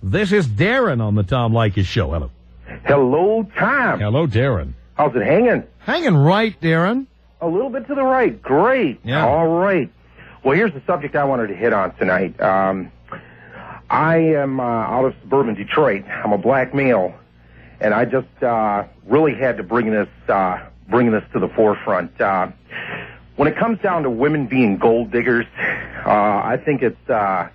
This is Darren on the Tom Leykis Show. Hello. Hello, Tom. Hello, Darren. How's it hanging? Hanging right, Darren. A little bit to the right. Great. Yeah. All right. Well, here's the subject I wanted to hit on tonight. I am out of suburban Detroit. I'm a black male, and I just really had to bring this to the forefront. When it comes down to women being gold diggers, I think it's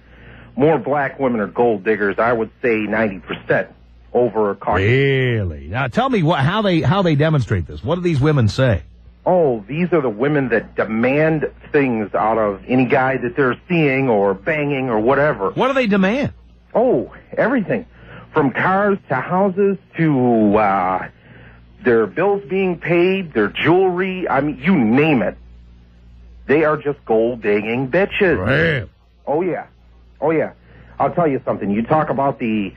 more black women are gold diggers. I would say 90% over Caucasian. Really? Now, tell me how they demonstrate this. What do these women say? Oh, these are the women that demand things out of any guy that they're seeing or banging or whatever. What do they demand? Oh, everything. From cars to houses to their bills being paid, their jewelry. I mean, you name it. They are just gold-digging bitches. Right. Oh, yeah. Oh, yeah. I'll tell you something. You talk about the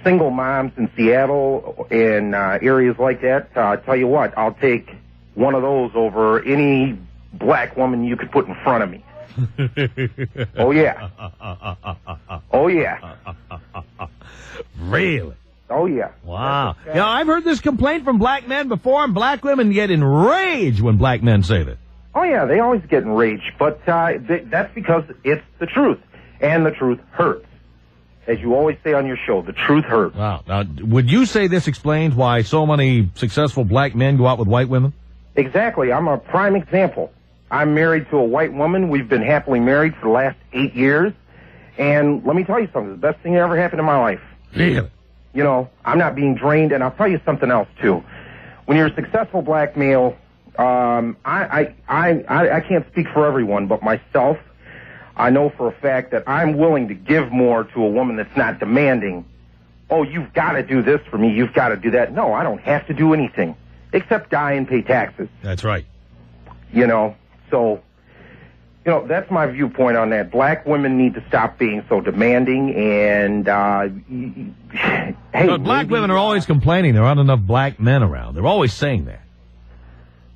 single moms in Seattle and areas like that. I'll tell you what, I'll take one of those over any black woman you could put in front of me. Oh, yeah. Oh, yeah. Really? Oh, yeah. Wow. Yeah, I've heard this complaint from black men before, and black women get enraged when black men say that. Oh, yeah, they always get enraged, but that's because it's the truth, and the truth hurts. As you always say on your show, the truth hurts. Wow. Now, would you say this explains why so many successful black men go out with white women? Exactly. I'm a prime example. I'm married to a white woman. We've been happily married for the last 8 years. And let me tell you something. The best thing that ever happened in my life. Really? You know, I'm not being drained. And I'll tell you something else, too. When you're a successful black male, I can't speak for everyone, but myself, I know for a fact that I'm willing to give more to a woman that's not demanding, oh, you've got to do this for me, you've got to do that. No, I don't have to do anything except die and pay taxes. That's right. You know, so, you know, that's my viewpoint on that. Black women need to stop being so demanding, and, hey. But black women are always complaining there aren't enough black men around. They're always saying that.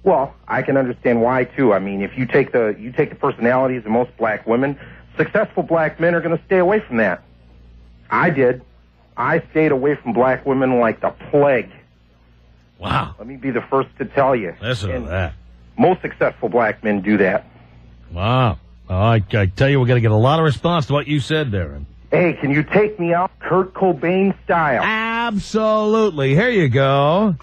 Well, I can understand why, too. I mean, if you take the personalities of most black women, successful black men are going to stay away from that. I did. I stayed away from black women like the plague. Wow. Let me be the first to tell you. Listen to that. Most successful black men do that. Wow. I tell you, we're going to get a lot of response to what you said, Darren. Hey, can you take me out Kurt Cobain style? Absolutely. Here you go.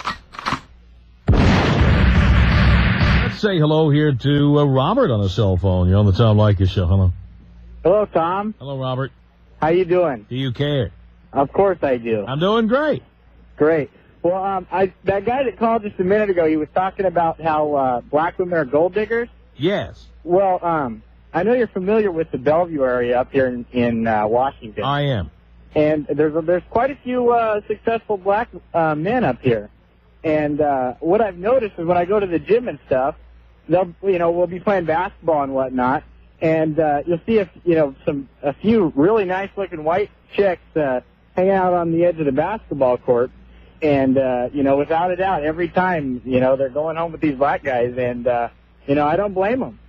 Let's say hello here to Robert on a cell phone. You're on the Tom Leykis Show. Hello. Hello, Tom. Hello, Robert. How you doing? Do you care? Of course I do. I'm doing great. Great. Well, that guy that called just a minute ago, he was talking about how black women are gold diggers. Yes. Well, I know you're familiar with the Bellevue area up here in Washington. I am. And there's quite a few successful black men up here. And what I've noticed is when I go to the gym and stuff, we'll be playing basketball and whatnot, and you'll see a few really nice looking white chicks hanging out on the edge of the basketball court. And, without a doubt, every time, they're going home with these black guys, and, I don't blame them.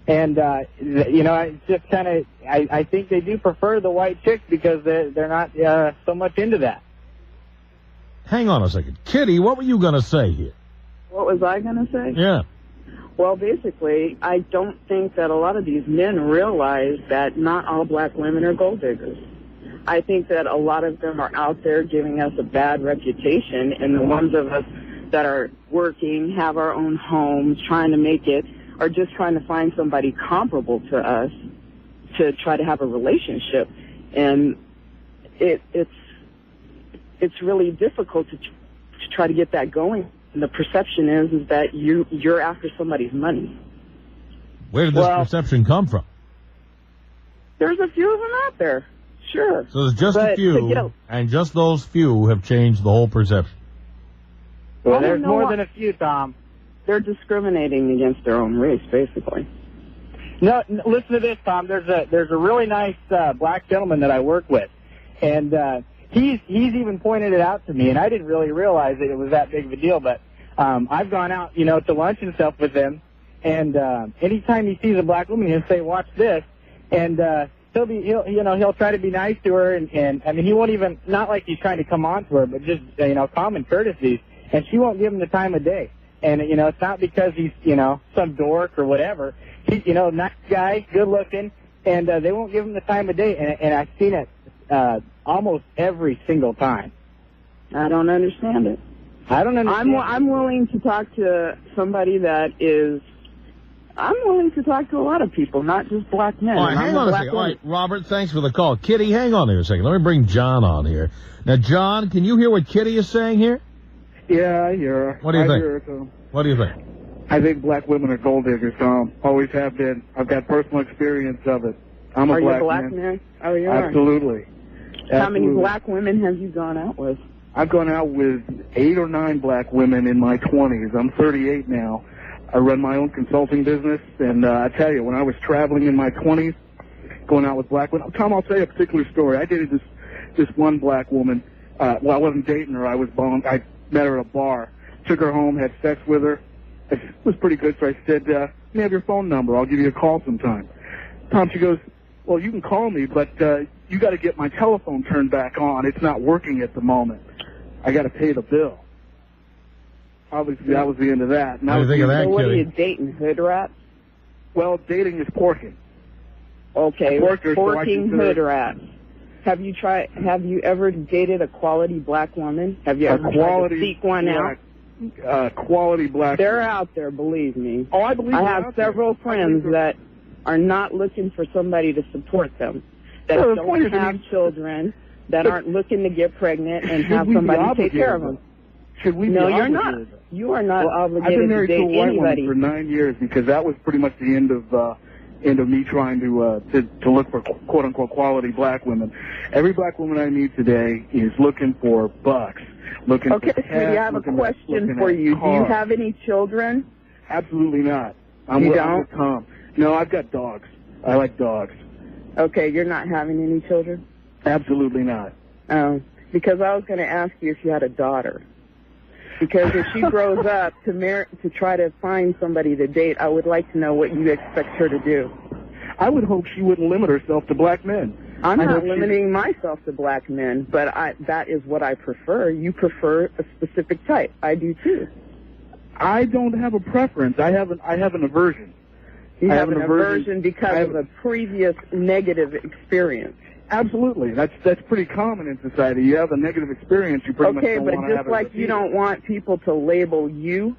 And, it's just kind of, I think they do prefer the white chicks because they're not so much into that. Hang on a second. Kitty, what were you going to say here? What was I going to say? Yeah. Well, basically, I don't think that a lot of these men realize that not all black women are gold diggers. I think that a lot of them are out there giving us a bad reputation, and the ones of us that are working, have our own homes, trying to make it, are just trying to find somebody comparable to us to try to have a relationship. And it's really difficult to try to get that going. And the perception is that you're after somebody's money. Where did this perception come from? There's a few of them out there. Sure. So there's just a few, and just those few have changed the whole perception. Well, there's more than a few, Tom. They're discriminating against their own race, basically. No, listen to this, Tom. There's a really nice black gentleman that I work with, and he's even pointed it out to me, and I didn't really realize that it was that big of a deal. But I've gone out, to lunch and stuff with him, and anytime he sees a black woman, he'll say, "Watch this," and he'll try to be nice to her, and I mean, he won't even, not like he's trying to come on to her, but just, common courtesies, and she won't give him the time of day. And, it's not because he's, some dork or whatever. He's, nice guy, good looking, and they won't give him the time of day, and I've seen it almost every single time. I don't understand it. I don't understand. I'm willing to talk to somebody that is. I'm willing to talk to a lot of people, not just black men. All right, hang on a second. All right, Robert, thanks for the call. Kitty, hang on here a second. Let me bring John on here. Now, John, can you hear what Kitty is saying here? Yeah, I hear her. What do you think? Hear her, Tom. What do you think? I think black women are gold diggers, Tom. Always have been. I've got personal experience of it. I'm a Are black you a black man? Oh, you are? Absolutely. How many black women have you gone out with? I've gone out with 8 or 9 black women in my 20s. I'm 38 now. I run my own consulting business, and I tell you, when I was traveling in my 20s, going out with black women, Tom, I'll tell you a particular story. I dated this one black woman. Well, I wasn't dating her. I met her at a bar, took her home, had sex with her. It was pretty good, so I said, let me have your phone number. I'll give you a call sometime. Tom, she goes, well, you can call me, but you got to get my telephone turned back on. It's not working at the moment. I got to pay the bill. Obviously, that was the end of that. What do you think of that, So what are Kitty? you dating, hood rats? Well, dating is porking. Okay, Porker, so I porking consider- hood rats. Have you ever dated a quality black woman? Have you ever tried to seek one out? Quality black. They're out there, believe me. Oh, I believe I they're have out there. several friends that are not looking for somebody to support them, that Well, the point don't is, I have mean, children, that aren't looking to get pregnant and Should have we be somebody take care of obligated, them. Should we No, be you're not. obligated? You are not Well, I've been obligated to married to a date white anybody. woman for 9 years because that was pretty much the end of me trying to look for quote unquote quality black women. Every black woman I meet today is looking for bucks. Looking Okay, for sweetie, I have a question for you. Do you have any children? Absolutely not. You with don't? Tom. No, I've got dogs. I like dogs. Okay, you're not having any children? Absolutely not. Oh, because I was going to ask you if you had a daughter. Because if she grows up to try to find somebody to date, I would like to know what you expect her to do. I would hope she wouldn't limit herself to black men. I'm not limiting myself to black men, but that is what I prefer. You prefer a specific type. I do too. I don't have a preference. I have an aversion. You have an aversion because of a previous negative experience. Absolutely. That's pretty common in society. You have a negative experience, you pretty much don't want to have it. Okay, but just like you don't want people to label you,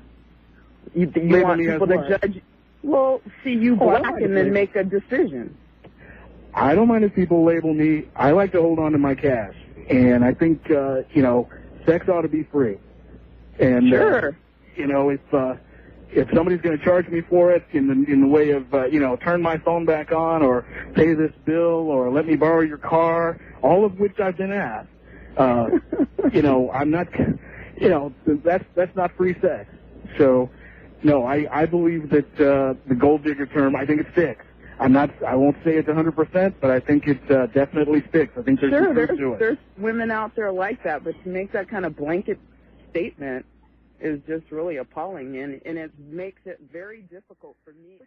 you want people to judge. Well, see you black and then make a decision. I don't mind if people label me. I like to hold on to my cash, and I think sex ought to be free. And sure. If somebody's going to charge me for it in the way of turn my phone back on or pay this bill or let me borrow your car, all of which I've been asked, I'm not, that's not free sex. So, no, I believe that the gold digger term, I think it sticks. I won't say it's 100%, but I think it definitely sticks. I think there's some truth to it. There's women out there like that, but to make that kind of blanket statement is just really appalling, and it makes it very difficult for me.